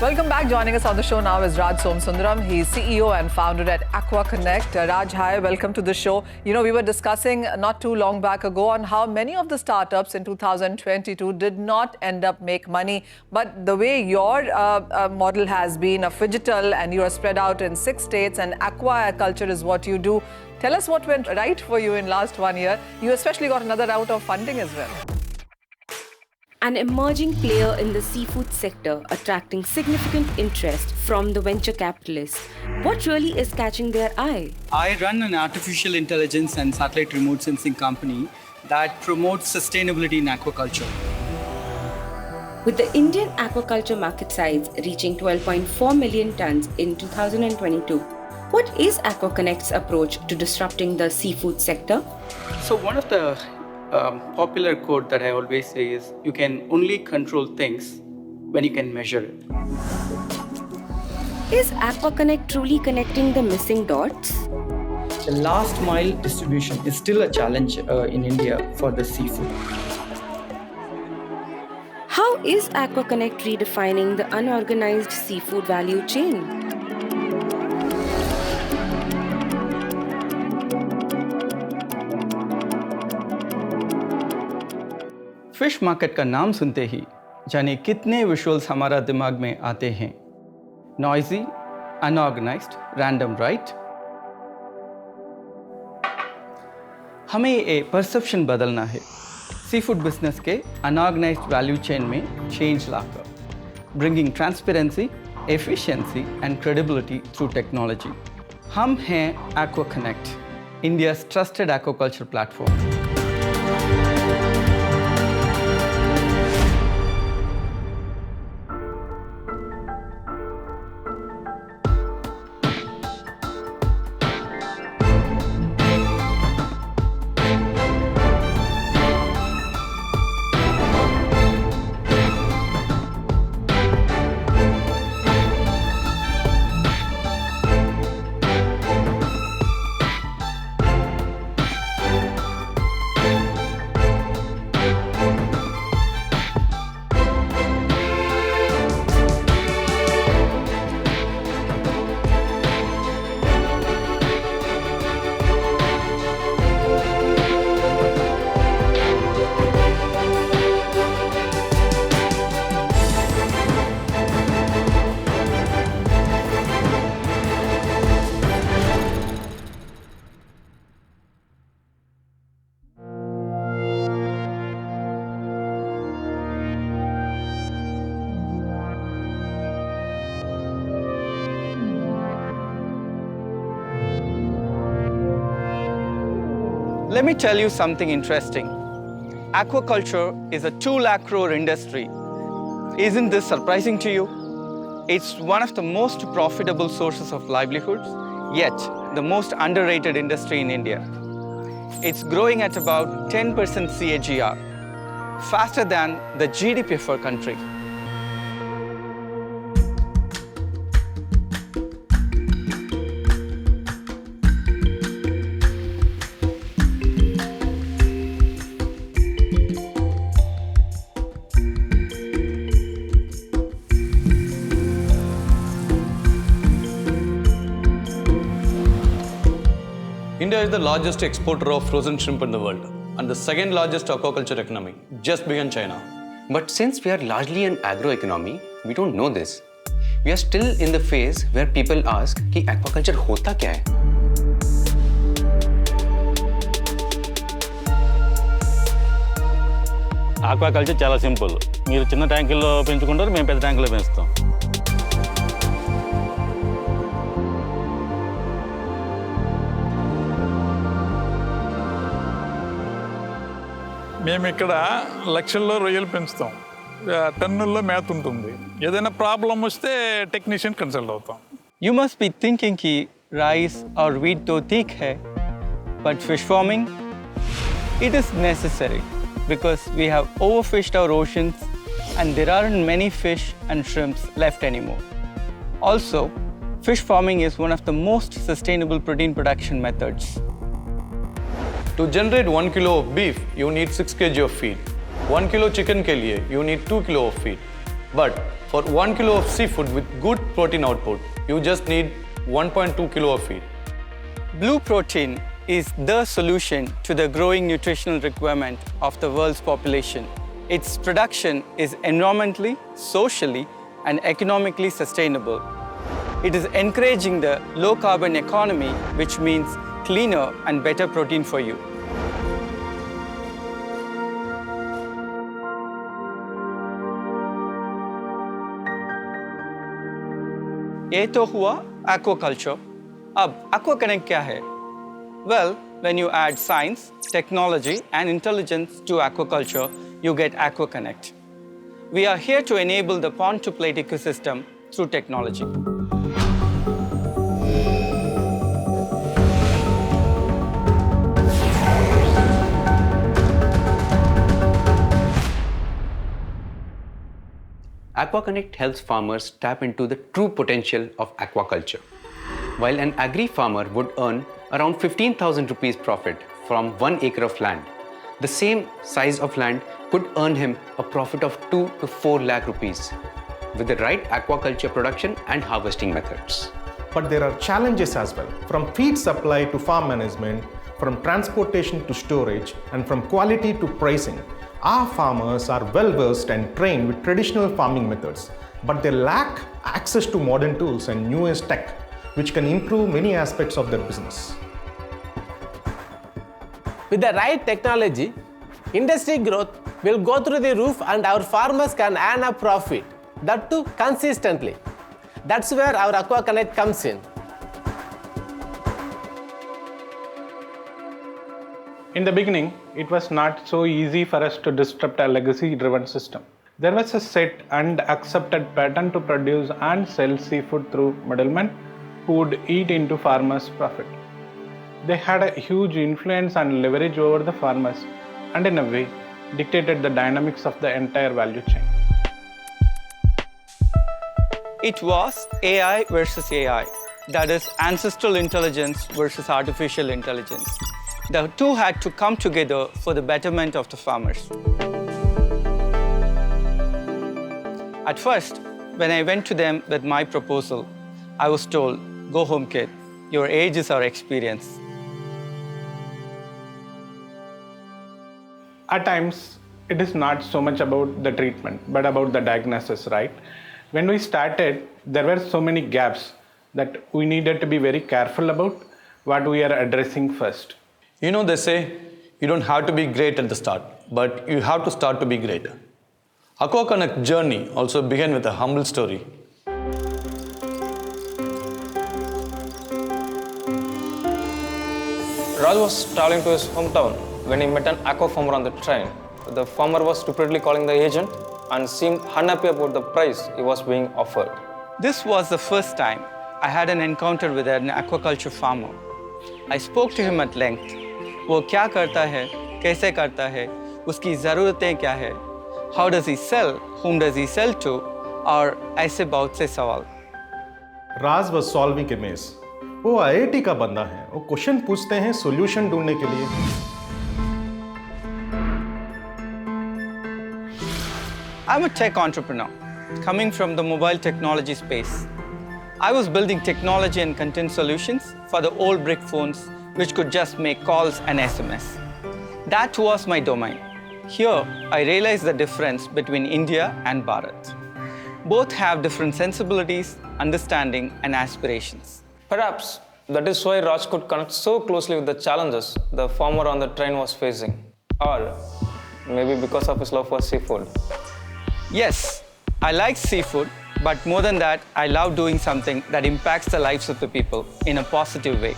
Welcome back. Joining us on the show now is Raj Somsundaram. He's CEO and founder at Aqua Connect. Raj, hi, welcome to the show. You know, we were discussing not too long back ago on how many of the startups in 2022 did not end up make money. But the way your model has been a phygital and you are spread out in 6 states and aquaculture is what you do. Tell us what went right for you in last 1 year. You especially got another round of funding as well. An emerging player in the seafood sector, attracting significant interest from the venture capitalists. What really is catching their eye? I run an artificial intelligence and satellite remote sensing company that promotes sustainability in aquaculture. With the Indian aquaculture market size reaching 12.4 million tons in 2022, what is Aqua Connect's approach to disrupting the seafood sector? So one of the popular quote that I always say is, you can only control things when you can measure it. Is Aqua Connect truly connecting the missing dots? The last mile distribution is still a challenge in India for the seafood. How is Aqua Connect redefining the unorganized seafood value chain? Fish market का नाम सुनते ही जाने कितने visuals हमारा दिमाग में आते हैं. Noisy, unorganised, random, right? हमें ये परसेप्शन बदलना है. सीफूड बिजनेस के अनऑर्गेनाइज्ड वैल्यू चेन में change locker, bringing transparency, efficiency and credibility through technology. हम हैं aqua connect, India's trusted aquaculture platform. Let me tell you something interesting. Aquaculture is a 2 lakh crore industry. Isn't this surprising to you? It's one of the most profitable sources of livelihoods, yet the most underrated industry in India. It's growing at about 10% CAGR, faster than the GDP of our country. India is the largest exporter of frozen shrimp in the world and the second largest aquaculture economy, just behind China. But since we are largely an agro economy, we don't know this. We are still in the phase where people ask कि aquaculture होता क्या है? Aquaculture చాలా simple. మీరు చిన్న ట్యాంకుల్లో పెంచుకుంటారు, మేము పెద్ద ట్యాంకుల్లో పెంచుతాం. మేము ఇక్కడ లక్షల్లో రొయ్యలు పెంచుతాం, టన్నుల్లో మేత ఉంటుంది. ఏదైనా ప్రాబ్లం వస్తే టెక్నీషియన్ కన్సల్ట్ అవుతాం. You must be thinking कि rice or wheat तो ठीक है, but fish farming, it is necessary because we have overfished our oceans and there aren't many fish and shrimps left anymore. Also, fish farming is one of the most sustainable protein production methods. To generate 1 kilo of beef, you need 6 kg of feed. 1 kilo chicken के लिए, you need 2 kilo of feed. But for 1 kilo of seafood with good protein output, you just need 1.2 kilo of feed. Blue protein is the solution to the growing nutritional requirement of the world's population. Its production is environmentally, socially, and economically sustainable. It is encouraging the low-carbon economy, which means cleaner and better protein for you. ये तो हुआ aquaculture. अब Aqua Connect क्या है? Well, when you add science, technology, and intelligence to aquaculture, you get Aqua Connect. We are here to enable the pond-to-plate ecosystem through technology. Aqua Connect helps farmers tap into the true potential of aquaculture. While an agri farmer would earn around 15,000 rupees profit from 1 acre of land, the same size of land could earn him a profit of 2 to 4 lakh rupees with the right aquaculture production and harvesting methods. But there are challenges as well, from feed supply to farm management, from transportation to storage, and from quality to pricing. Our farmers are well versed and trained with traditional farming methods, but they lack access to modern tools and newest tech, which can improve many aspects of their business. With the right technology, industry growth will go through the roof and our farmers can earn a profit, that too consistently. That's where our Aqua Connect comes in. In the beginning, it was not so easy for us to disrupt a legacy-driven system. There was a set and accepted pattern to produce and sell seafood through middlemen who would eat into farmers' profit. They had a huge influence and leverage over the farmers and in a way dictated the dynamics of the entire value chain. It was AI versus AI, that is ancestral intelligence versus artificial intelligence. The two had to come together for the betterment of the farmers. At first, when I went to them with my proposal, I was told, "Go home, kid. Your age is our experience." At times, it is not so much about the treatment, but about the diagnosis, right? When we started, there were so many gaps that we needed to be very careful about what we are addressing first. You know, they say you don't have to be great at the start, but you have to start to be great. Aqua Connect journey also began with a humble story. Raj was traveling to his hometown when he met an aqua farmer on the train. The farmer was stupidly calling the agent and seemed unhappy about the price he was being offered. This was the first time I had an encounter with an aquaculture farmer. I spoke to him at length. वो क्या करता है, कैसे करता है, उसकी ज़रूरतें क्या है, how does he sell, whom does he sell to, और ऐसे बहुत से सवाल. राज was solving a maze. वो IIT का बंदा है, वो क्वेश्चन पूछते हैं सॉल्यूशन ढूंढने के लिए. I'm a tech entrepreneur coming from the mobile technology space. I was building technology and content solutions for the old brick phones which could just make calls and SMS. That was my domain. Here, I realized the difference between India and Bharat. Both have different sensibilities, understanding, and aspirations. Perhaps that is why Raj could connect so closely with the challenges the farmer on the train was facing. Or maybe because of his love for seafood. Yes, I like seafood, but more than that, I love doing something that impacts the lives of the people in a positive way,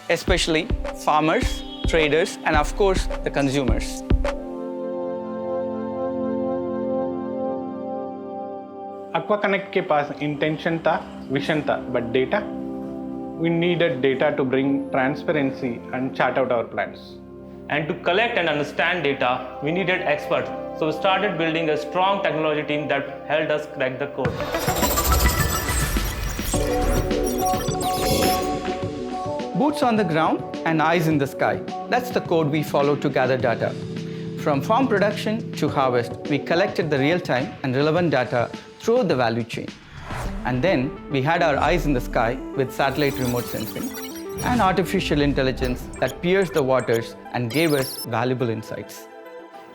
especially farmers, traders, and of course, the consumers. Aqua Connect के पास intention था, vision था, but data? We needed data to bring transparency and chart out our plans. And to collect and understand data, we needed experts. So we started building a strong technology team that helped us crack the code. Boots on the ground and eyes in the sky. That's the code we follow to gather data. From farm production to harvest, we collected the real-time and relevant data throughout the value chain. And then we had our eyes in the sky with satellite remote sensing and artificial intelligence that pierced the waters and gave us valuable insights.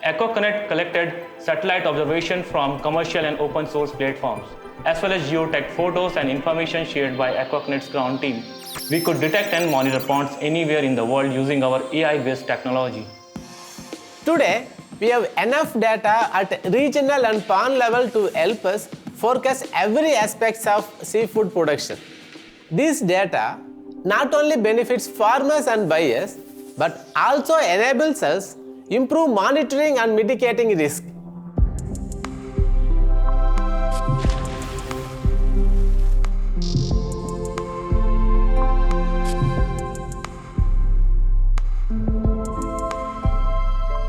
Aqua Connect collected satellite observation from commercial and open source platforms, as well as geotech photos and information shared by Aqua Connect's ground team. We could detect and monitor ponds anywhere in the world using our AI-based technology. Today, we have enough data at regional and pond level to help us forecast every aspect of seafood production. This data not only benefits farmers and buyers, but also enables us improve monitoring and mitigating risk.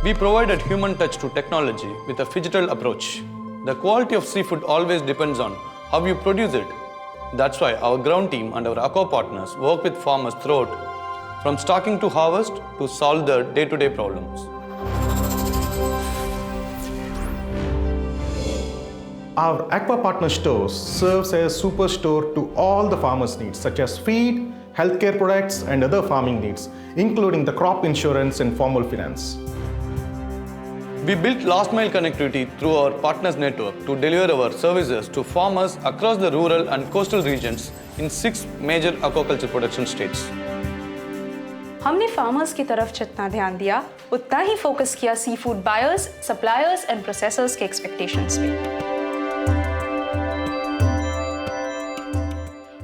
We provided human touch to technology with a phygital approach. The quality of seafood always depends on how you produce it. That's why our ground team and our Aqua partners work with farmers throughout, from stocking to harvest, to solve their day-to-day problems. Our Aqua Partner stores serves as a superstore to all the farmers' needs, such as feed, healthcare products, and other farming needs, including the crop insurance and formal finance. We built last-mile connectivity through our partners network to deliver our services to farmers across the rural and coastal regions in 6 major aquaculture production states. हमने farmers की तरफ जितना ध्यान दिया, उतना ही focus किया seafood buyers, suppliers and processors के एक्सपेक्टेशंस पे।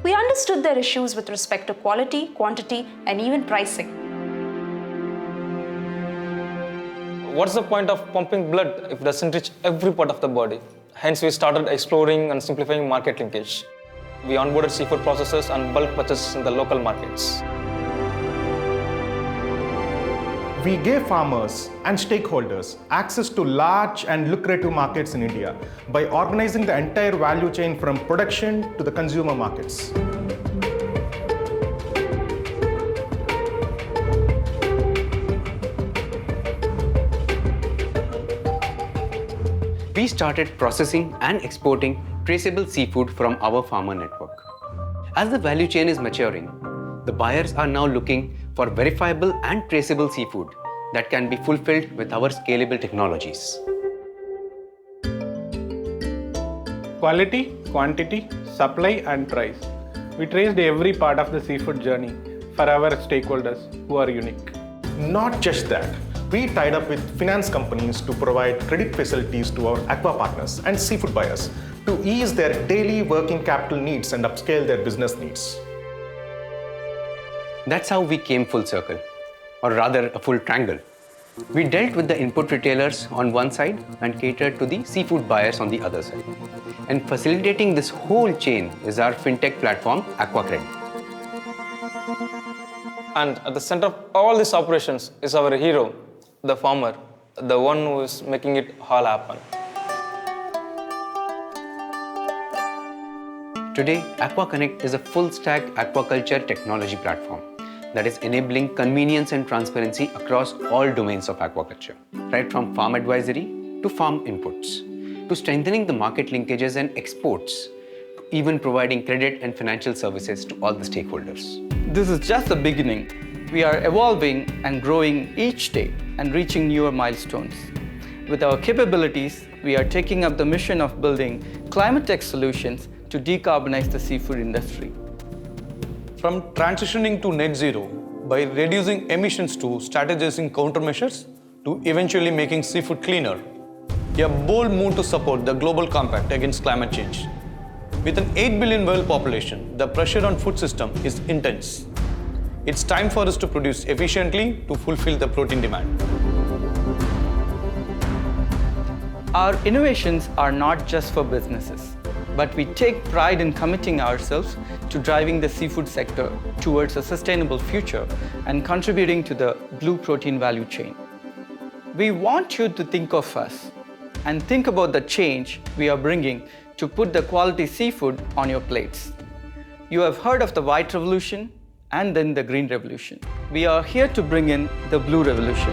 We understood their issues with respect to quality, quantity, and even pricing. What's the point of pumping blood if it doesn't reach every part of the body? Hence, we started exploring and simplifying market linkage. We onboarded seafood processors and bulk purchases in the local markets. We gave farmers and stakeholders access to large and lucrative markets in India by organizing the entire value chain from production to the consumer markets. We started processing and exporting traceable seafood from our farmer network. As the value chain is maturing, the buyers are now looking for verifiable and traceable seafood that can be fulfilled with our scalable technologies. Quality, quantity, supply, and price. We traced every part of the seafood journey for our stakeholders who are unique. Not just that, we tied up with finance companies to provide credit facilities to our Aqua partners and seafood buyers to ease their daily working capital needs and upscale their business needs. That's how we came full circle, or rather a full triangle. We dealt with the input retailers on one side and catered to the seafood buyers on the other side. And facilitating this whole chain is our fintech platform, Aqua Credit. And at the center of all these operations is our hero, the farmer, the one who is making it all happen. Today, Aqua Connect is a full-stack aquaculture technology platform that is enabling convenience and transparency across all domains of aquaculture, right from farm advisory to farm inputs, to strengthening the market linkages and exports, to even providing credit and financial services to all the stakeholders. This is just the beginning. We are evolving and growing each day and reaching newer milestones. With our capabilities, we are taking up the mission of building climate tech solutions to decarbonize the seafood industry. From transitioning to net zero by reducing emissions to strategizing countermeasures to eventually making seafood cleaner, a bold move to support the global compact against climate change. With an 8 billion world population, the pressure on food system is intense. It's time for us to produce efficiently to fulfill the protein demand. Our innovations are not just for businesses, but we take pride in committing ourselves to driving the seafood sector towards a sustainable future and contributing to the blue protein value chain. We want you to think of us and think about the change we are bringing to put the quality seafood on your plates. You have heard of the white revolution and then the green revolution. We are here to bring in the blue revolution.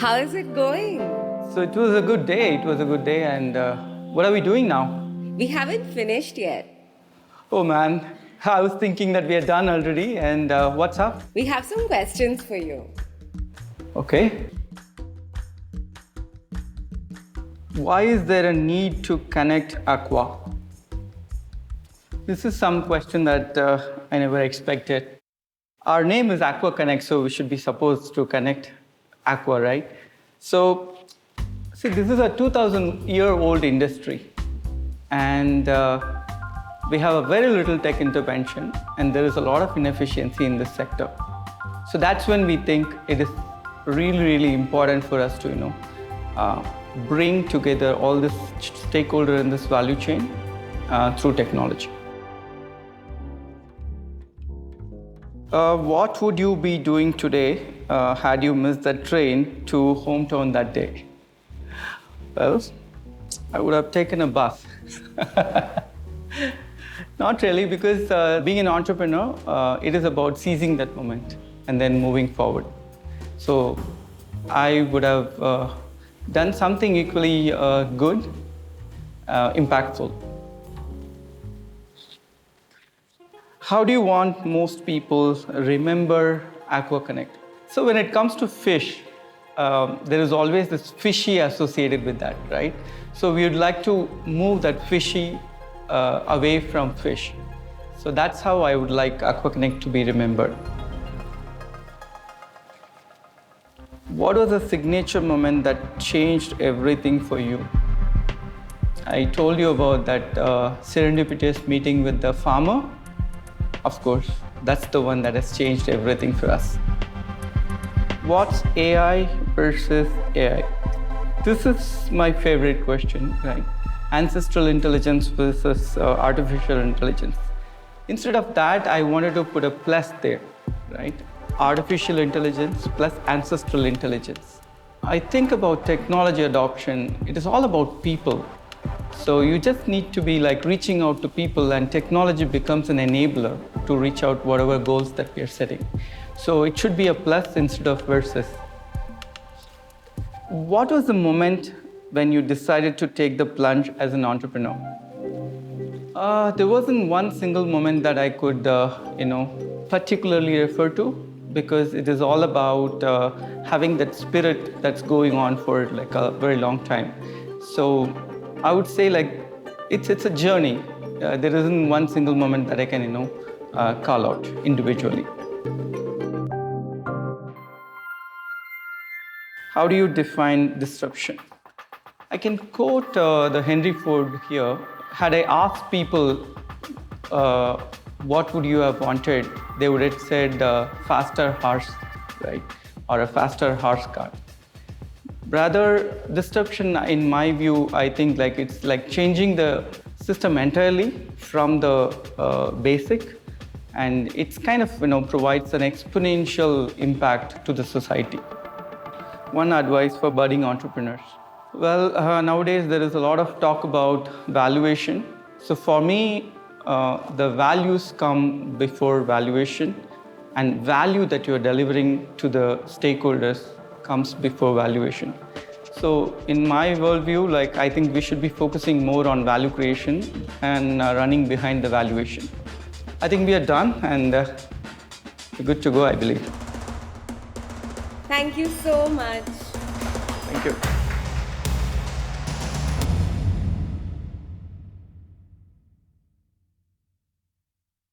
How is it going? So it was a good day. And what are we doing now? We haven't finished yet. Oh man, I was thinking that we are done already. And what's up? We have some questions for you. Okay. Why is there a need to connect Aqua? This is some question that I never expected. Our name is Aqua Connect, so we should be supposed to connect Aqua, right? So, see, this is a 2,000-year-old industry, and we have a very little tech intervention, and there is a lot of inefficiency in this sector. So that's when we think it is really, really important for us to, bring together all this stakeholder in this value chain through technology. What would you be doing today had you missed the train to hometown that day? Well, I would have taken a bus. Not really, because being an entrepreneur, it is about seizing that moment and then moving forward. So I would have done something equally good, impactful. How do you want most people remember Aqua Connect? So when it comes to fish, there is always this fishy associated with that, right? So we would like to move that fishy away from fish. So that's how I would like Aqua Connect to be remembered. What was the signature moment that changed everything for you? I told you about that serendipitous meeting with the farmer. Of course, that's the one that has changed everything for us. What's AI versus AI? This is my favorite question, right? Ancestral intelligence versus artificial intelligence. Instead of that, I wanted to put a plus there, right? Artificial intelligence plus ancestral intelligence. I think about technology adoption, it is all about people. So you just need to be like reaching out to people, and technology becomes an enabler to reach out whatever goals that we are setting. So it should be a plus instead of versus. What was the moment when you decided to take the plunge as an entrepreneur? There wasn't one single moment that I could, particularly refer to, because it is all about having that spirit that's going on for like a very long time. So I would say like it's a journey. There isn't one single moment that I can, call out individually. How do you define disruption? I can quote the Henry Ford here. Had I asked people what would you have wanted, they would have said faster horse, right? Or a faster horse car. Rather, disruption, in my view, I think like it's like changing the system entirely from the basic, and it's kind of provides an exponential impact to the society. One advice for budding entrepreneurs. Well, nowadays there is a lot of talk about valuation. So for me, the values come before valuation, and value that you are delivering to the stakeholders comes before valuation. So in my worldview, like I think we should be focusing more on value creation and running behind the valuation. I think we are done, and we're good to go, I believe. Thank you so much. Thank you.